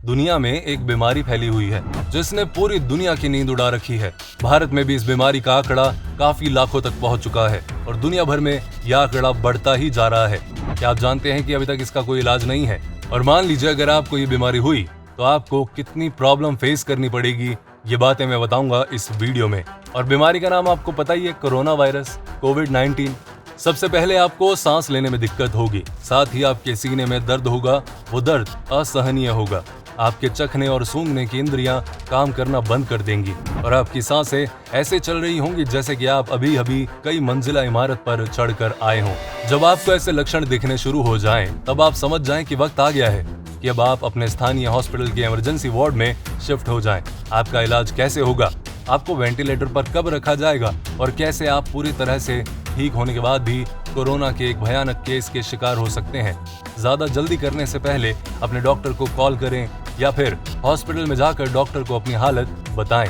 दुनिया में एक बीमारी फैली हुई है जिसने पूरी दुनिया की नींद उड़ा रखी है। भारत में भी इस बीमारी का आंकड़ा काफी लाखों तक पहुंच चुका है और दुनिया भर में यह आंकड़ा बढ़ता ही जा रहा है। क्या आप जानते हैं कि अभी तक इसका कोई इलाज नहीं है? और मान लीजिए अगर आपको ये बीमारी हुई तो आपको कितनी प्रॉब्लम फेस करनी पड़ेगी, ये बातें मैं बताऊंगा इस वीडियो में। और बीमारी का नाम आपको पता ही है, कोरोना वायरस, कोविड-19। सबसे पहले आपको सांस लेने में दिक्कत होगी, साथ ही आपके सीने में दर्द होगा, वो दर्द असहनीय होगा। आपके चखने और सूंघने की इंद्रियां काम करना बंद कर देंगी और आपकी सांसें ऐसे चल रही होंगी जैसे कि आप अभी अभी कई मंजिला इमारत पर चढ़कर आए हों। जब आपको ऐसे लक्षण दिखने शुरू हो जाएं, तब आप समझ जाएं कि वक्त आ गया है कि अब आप अपने स्थानीय हॉस्पिटल के इमरजेंसी वार्ड में शिफ्ट हो जाएं। आपका इलाज कैसे होगा, आपको वेंटिलेटर पर कब रखा जाएगा और कैसे आप पूरी तरह से ठीक होने के बाद भी कोरोना के एक भयानक केस के शिकार हो सकते हैं। ज्यादा जल्दी करने से पहले अपने डॉक्टर को कॉल करें या फिर हॉस्पिटल में जाकर डॉक्टर को अपनी हालत बताएं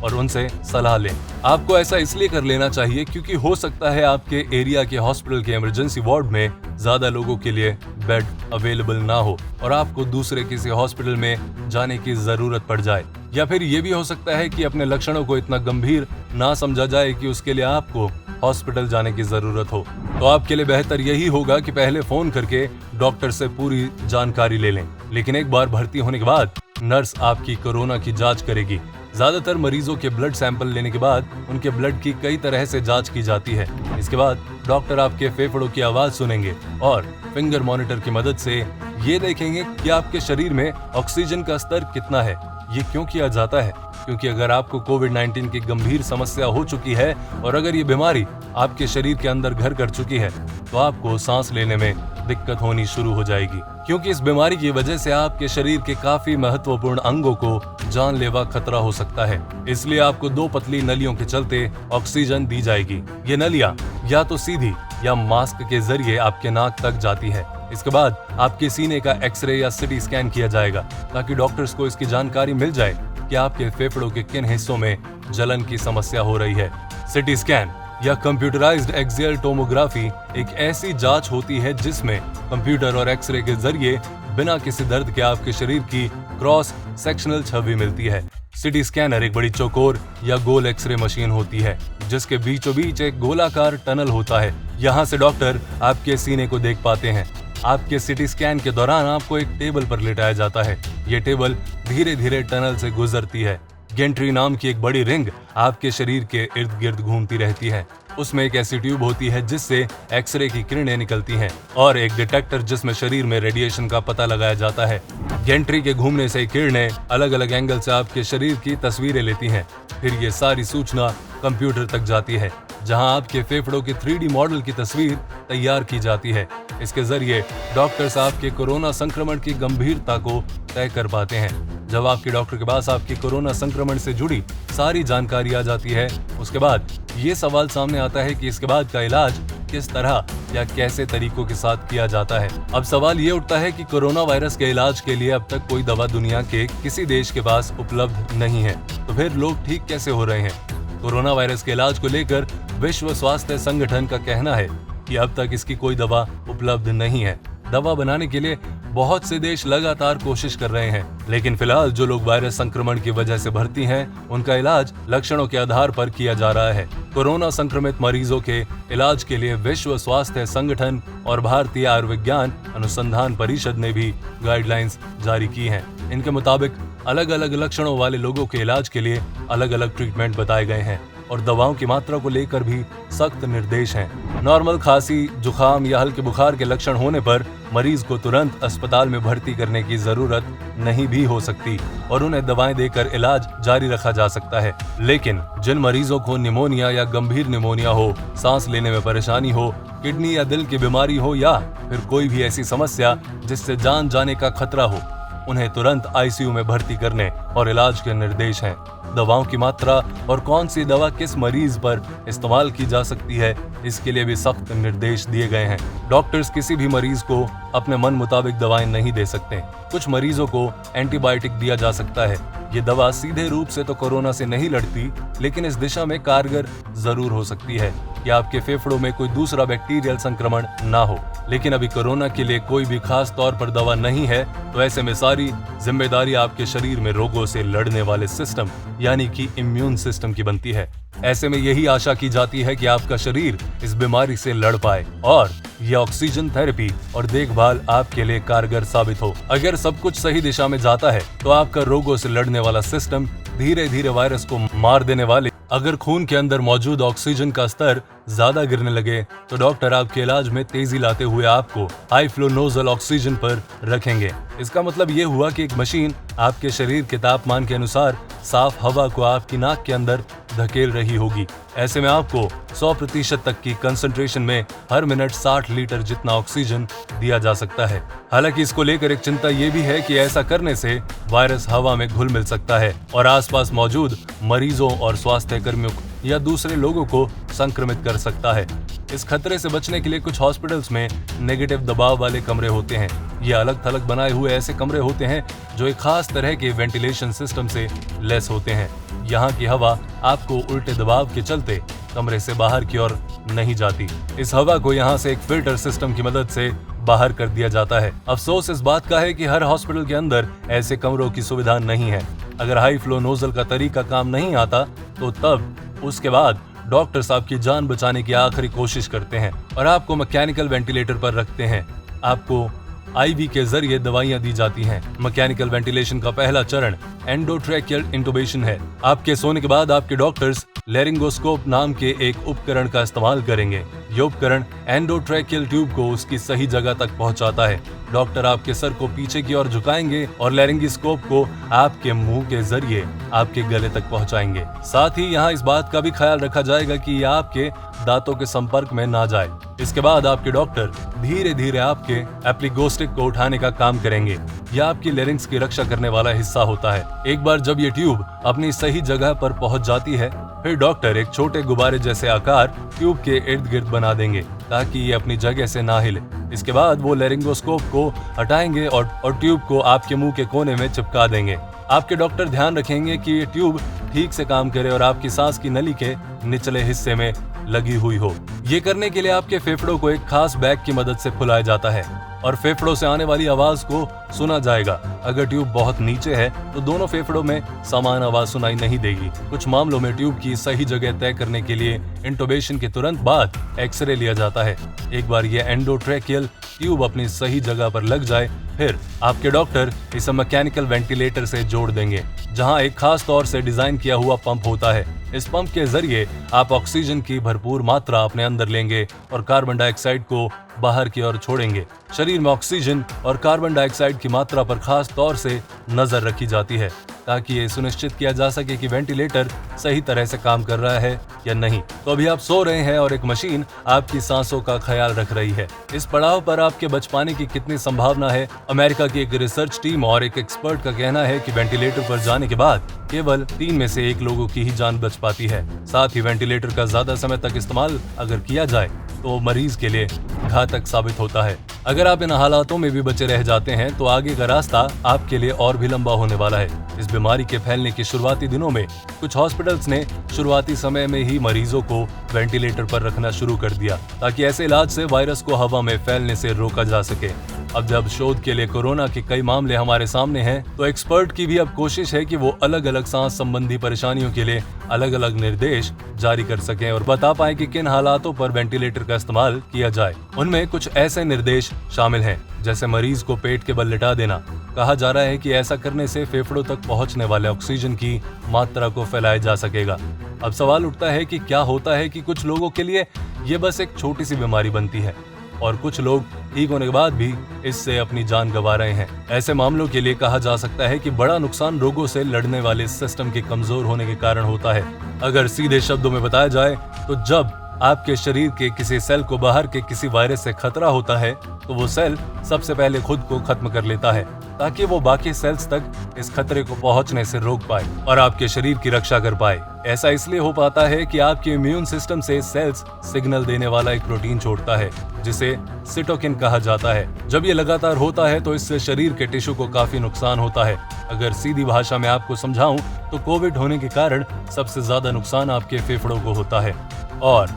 और उनसे सलाह लें। आपको ऐसा इसलिए कर लेना चाहिए क्योंकि हो सकता है आपके एरिया के हॉस्पिटल के इमरजेंसी वार्ड में ज्यादा लोगों के लिए बेड अवेलेबल ना हो और आपको दूसरे किसी हॉस्पिटल में जाने की जरूरत पड़ जाए। या फिर ये भी हो सकता है कि अपने लक्षणों को इतना गंभीर ना समझा जाए कि उसके लिए आपको हॉस्पिटल जाने की जरूरत हो। तो आपके लिए बेहतर यही होगा कि पहले फोन करके डॉक्टर से पूरी जानकारी ले लें। लेकिन एक बार भर्ती होने के बाद नर्स आपकी कोरोना की जांच करेगी। ज्यादातर मरीजों के ब्लड सैंपल लेने के बाद उनके ब्लड की कई तरह से जांच की जाती है। इसके बाद डॉक्टर आपके फेफड़ों की आवाज सुनेंगे और फिंगर मॉनिटर की मदद से ये देखेंगे कि आपके शरीर में ऑक्सीजन का स्तर कितना है। ये क्यों किया जाता है? क्योंकि अगर आपको कोविड-19 की गंभीर समस्या हो चुकी है और अगर ये बीमारी आपके शरीर के अंदर घर कर चुकी है तो आपको सांस लेने में दिक्कत होनी शुरू हो जाएगी, क्योंकि इस बीमारी की वजह से आपके शरीर के काफी महत्वपूर्ण अंगों को जानलेवा खतरा हो सकता है। इसलिए आपको 2 पतली नलियों के चलते ऑक्सीजन दी जाएगी। ये नलियां या तो सीधी या मास्क के जरिए आपके नाक तक जाती है। इसके बाद आपके सीने का एक्सरे या सिटी स्कैन किया जाएगा ताकि डॉक्टर्स को इसकी जानकारी मिल जाए कि आपके फेफड़ों के किन हिस्सों में जलन की समस्या हो रही है। सिटी स्कैन या कंप्यूटराइज्ड एक्सियल टोमोग्राफी एक ऐसी जांच होती है जिसमें कंप्यूटर और एक्सरे के जरिए बिना किसी दर्द के आपके शरीर की क्रॉस सेक्शनल छवि मिलती है। सिटी स्कैनर एक बड़ी चौकोर या गोल एक्सरे मशीन होती है जिसके बीचों बीच एक गोलाकार टनल होता है। यहाँ से डॉक्टर आपके सीने को देख पाते हैं। आपके सिटी स्कैन के दौरान आपको एक टेबल पर लेटाया जाता है। ये टेबल धीरे धीरे टनल से गुजरती है। गेंट्री नाम की एक बड़ी रिंग आपके शरीर के इर्द गिर्द घूमती रहती है। उसमें एक ऐसी ट्यूब होती है जिससे एक्सरे की किरणें निकलती हैं और एक डिटेक्टर जिसमें शरीर में रेडिएशन का पता लगाया जाता है। गेंट्री के घूमने से किरणें अलग अलग एंगल से आपके शरीर की तस्वीरें लेती हैं। फिर ये सारी सूचना कंप्यूटर तक जाती है जहां आपके फेफड़ों के 3D मॉडल की तस्वीर तैयार की जाती है। इसके जरिए डॉक्टर्स आपके कोरोना संक्रमण की गंभीरता को तय कर पाते हैं। जब आपके डॉक्टर के पास आपकी कोरोना संक्रमण से जुड़ी सारी जानकारी आ जाती है, उसके बाद ये सवाल सामने आता है कि इसके बाद का इलाज किस तरह या कैसे तरीकों के साथ किया जाता है। अब सवाल ये उठता है कि कोरोना वायरस के इलाज के लिए अब तक कोई दवा दुनिया के किसी देश के पास उपलब्ध नहीं है, तो फिर लोग ठीक कैसे हो रहे हैं? कोरोना वायरस के इलाज को लेकर विश्व स्वास्थ्य संगठन का कहना है कि अब तक इसकी कोई दवा उपलब्ध नहीं है। दवा बनाने के लिए बहुत से देश लगातार कोशिश कर रहे हैं, लेकिन फिलहाल जो लोग वायरस संक्रमण की वजह से भर्ती हैं, उनका इलाज लक्षणों के आधार पर किया जा रहा है। कोरोना संक्रमित मरीजों के इलाज के लिए विश्व स्वास्थ्य संगठन और भारतीय आयुर्विज्ञान अनुसंधान परिषद ने भी गाइडलाइंस जारी की हैं। इनके मुताबिक अलग अलग लक्षणों वाले लोगों के इलाज के लिए अलग अलग ट्रीटमेंट बताए गए हैं और दवाओं की मात्रा को लेकर भी सख्त निर्देश हैं। नॉर्मल खांसी, जुकाम या हल्के बुखार के लक्षण होने पर मरीज को तुरंत अस्पताल में भर्ती करने की जरूरत नहीं भी हो सकती और उन्हें दवाएं देकर इलाज जारी रखा जा सकता है। लेकिन जिन मरीजों को निमोनिया या गंभीर निमोनिया हो, सांस लेने में परेशानी हो, किडनी या दिल की बीमारी हो या फिर कोई भी ऐसी समस्या जिससे जान जाने का खतरा हो, उन्हें तुरंत आईसीयू में भर्ती करने और इलाज के निर्देश हैं। दवाओं की मात्रा और कौन सी दवा किस मरीज पर इस्तेमाल की जा सकती है, इसके लिए भी सख्त निर्देश दिए गए हैं। डॉक्टर्स किसी भी मरीज को अपने मन मुताबिक दवाएं नहीं दे सकते। कुछ मरीजों को एंटीबायोटिक दिया जा सकता है, ये दवा सीधे रूप से तो कोरोना से नहीं लड़ती, लेकिन इस दिशा में कारगर जरूर हो सकती है कि आपके फेफड़ों में कोई दूसरा बैक्टीरियल संक्रमण ना हो। लेकिन अभी कोरोना के लिए कोई भी खास तौर पर दवा नहीं है, तो ऐसे में सारी जिम्मेदारी आपके शरीर में रोगों से लड़ने वाले सिस्टम यानी कि इम्यून सिस्टम की बनती है। ऐसे में यही आशा की जाती है कि आपका शरीर इस बीमारी से लड़ पाए और ये ऑक्सीजन थेरेपी और देखभाल आपके लिए कारगर साबित हो। अगर सब कुछ सही दिशा में जाता है तो आपका रोगों से लड़ने वाला सिस्टम धीरे धीरे वायरस को मार देने वाले अगर खून के अंदर मौजूद ऑक्सीजन का स्तर ज्यादा गिरने लगे तो डॉक्टर आपके इलाज में तेजी लाते हुए आपको हाई फ्लो नोजल ऑक्सीजन पर रखेंगे। इसका मतलब ये हुआ कि एक मशीन आपके शरीर के तापमान के अनुसार साफ हवा को आपकी नाक के अंदर धकेल रही होगी। ऐसे में आपको 100% तक की कंसंट्रेशन में हर मिनट 60 लीटर जितना ऑक्सीजन दिया जा सकता है। हालांकि इसको लेकर एक चिंता ये भी है कि ऐसा करने से वायरस हवा में घुल मिल सकता है और आसपास मौजूद मरीजों और स्वास्थ्य कर्मियों या दूसरे लोगों को संक्रमित कर सकता है। इस खतरे से बचने के लिए कुछ हॉस्पिटल्स में नेगेटिव दबाव वाले कमरे होते हैं। ये अलग थलग बनाए हुए ऐसे कमरे होते हैं जो एक खास तरह के वेंटिलेशन सिस्टम से लैस होते हैं। यहाँ की हवा आपको उल्टे दबाव के चलते कमरे से बाहर की ओर नहीं जाती। इस हवा को यहाँ से एक फिल्टर सिस्टम की मदद से बाहर कर दिया जाता है। अफसोस इस बात का है कि हर हॉस्पिटल के अंदर ऐसे कमरों की सुविधा नहीं है। अगर हाई फ्लो नोजल का तरीका काम नहीं आता तो तब उसके बाद डॉक्टर्स आपकी जान बचाने की आखिरी कोशिश करते हैं और आपको मैकेनिकल वेंटिलेटर पर रखते हैं। आपको आईवी के जरिए दवाइयां दी जाती हैं। मैकेनिकल वेंटिलेशन का पहला चरण एंडोट्रैकियल इंटुबेशन है। आपके सोने के बाद आपके डॉक्टर्स लैरिंगोस्कोप नाम के एक उपकरण का इस्तेमाल करेंगे। ये उपकरण एंडोट्रैकियल ट्यूब को उसकी सही जगह तक पहुंचाता है। डॉक्टर आपके सर को पीछे की ओर झुकाएंगे और लैरिंगोस्कोप को आपके मुंह के जरिए आपके गले तक पहुंचाएंगे। साथ ही यहाँ इस बात का भी ख्याल रखा जाएगा कि यह आपके दांतों के संपर्क में ना जाए। इसके बाद आपके डॉक्टर धीरे धीरे आपके एप्लिगोस्टिक को उठाने का काम करेंगे। यह आपकी लैरिंक्स की रक्षा करने वाला हिस्सा होता है। एक बार जब ये ट्यूब अपनी सही जगह पर पहुंच जाती है, फिर डॉक्टर एक छोटे गुब्बारे जैसे आकार ट्यूब के इर्द गिर्द बना देंगे ताकि ये अपनी जगह से ना हिले। इसके बाद वो लैरिंगोस्कोप को हटाएंगे और ट्यूब को आपके मुंह के कोने में चिपका देंगे। आपके डॉक्टर ध्यान रखेंगे कि ये ट्यूब ठीक से काम करे और आपकी सांस की नली के निचले हिस्से में लगी हुई हो। ये करने के लिए आपके फेफड़ों को एक खास बैग की मदद से फुलाया जाता है और फेफड़ों से आने वाली आवाज को सुना जाएगा। अगर ट्यूब बहुत नीचे है तो दोनों फेफड़ों में समान आवाज सुनाई नहीं देगी। कुछ मामलों में ट्यूब की सही जगह तय करने के लिए इंटुबेशन के तुरंत बाद एक्सरे लिया जाता है। एक बार ये एंडोट्रैकियल ट्यूब अपनी सही जगह पर लग जाए, फिर आपके डॉक्टर इसे मैकेनिकल वेंटिलेटर से जोड़ देंगे, जहां एक खास तौर से डिजाइन किया हुआ पंप होता है। इस पंप के जरिए आप ऑक्सीजन की भरपूर मात्रा अपने अंदर लेंगे और कार्बन डाइऑक्साइड को बाहर की ओर छोड़ेंगे। शरीर में ऑक्सीजन और कार्बन डाइऑक्साइड की मात्रा पर खास तौर से नजर रखी जाती है ताकि ये सुनिश्चित किया जा सके कि वेंटिलेटर सही तरह से काम कर रहा है या नहीं। तो अभी आप सो रहे हैं और एक मशीन आपकी सांसों का ख्याल रख रही है। इस पड़ाव पर आपके बच पाने की कितनी संभावना है? अमेरिका की एक रिसर्च टीम और एक एक्सपर्ट का कहना है कि वेंटिलेटर पर जाने के बाद केवल 3 में से 1 लोगों की ही जान बच पाती है। साथ ही वेंटिलेटर का ज्यादा समय तक इस्तेमाल अगर किया जाए तो मरीज के लिए घातक साबित होता है। अगर आप इन हालातों में भी बचे रह जाते हैं तो आगे का रास्ता आपके लिए और भी लंबा होने वाला है। इस बीमारी के फैलने के शुरुआती दिनों में कुछ हॉस्पिटल्स ने शुरुआती समय में ही मरीजों को वेंटिलेटर पर रखना शुरू कर दिया ताकि ऐसे इलाज से वायरस को हवा में फैलने से रोका जा सके। अब जब शोध के लिए कोरोना के कई मामले हमारे सामने हैं, तो एक्सपर्ट की भी अब कोशिश है कि वो अलग अलग सांस संबंधी परेशानियों के लिए अलग अलग निर्देश जारी कर सकें और बता पाए कि किन हालातों पर वेंटिलेटर का इस्तेमाल किया जाए। उनमें कुछ ऐसे निर्देश शामिल हैं जैसे मरीज को पेट के बल लिटा देना। कहा जा रहा है कि ऐसा करने से फेफड़ों तक पहुंचने वाले ऑक्सीजन की मात्रा को फैलाया जा सकेगा। अब सवाल उठता है कि क्या होता है कि कुछ लोगों के लिए ये बस एक छोटी सी बीमारी बनती है और कुछ लोग ठीक होने के बाद भी इससे अपनी जान गंवा रहे हैं। ऐसे मामलों के लिए कहा जा सकता है कि बड़ा नुकसान रोगों से लड़ने वाले सिस्टम के कमजोर होने के कारण होता है। अगर सीधे शब्दों में बताया जाए तो जब आपके शरीर के किसी सेल को बाहर के किसी वायरस से खतरा होता है तो वो सेल सबसे पहले खुद को खत्म कर लेता है ताकि वो बाकी सेल्स तक इस खतरे को पहुंचने से रोक पाए और आपके शरीर की रक्षा कर पाए। ऐसा इसलिए हो पाता है कि आपके इम्यून सिस्टम से सेल्स सिग्नल देने वाला एक प्रोटीन छोड़ता है जिसे सिटोकिन कहा जाता है। जब ये लगातार होता है तो इससे शरीर के टिश्यू को काफी नुकसान होता है। अगर सीधी भाषा में आपको समझाऊं तो कोविड होने के कारण सबसे ज्यादा नुकसान आपके फेफड़ों को होता है और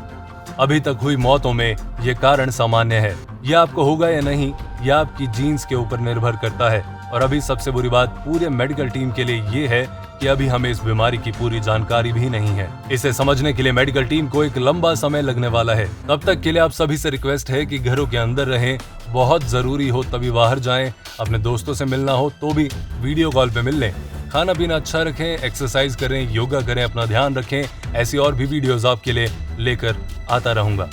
अभी तक हुई मौतों में ये कारण सामान्य है। यह आपको होगा या नहीं यह आपकी जीन्स के ऊपर निर्भर करता है। और अभी सबसे बुरी बात पूरे मेडिकल टीम के लिए ये है कि अभी हमें इस बीमारी की पूरी जानकारी भी नहीं है। इसे समझने के लिए मेडिकल टीम को एक लंबा समय लगने वाला है। तब तक के लिए आप सभी से रिक्वेस्ट है कि घरों के अंदर रहें, बहुत जरूरी हो तभी बाहर जाएं, अपने दोस्तों से मिलना हो तो भी वीडियो कॉल पे मिल लें, खाना पीना अच्छा रखें, एक्सरसाइज करें, योगा करें, अपना ध्यान रखें। ऐसी और भी वीडियोस आपके लिए लेकर आता रहूंगा।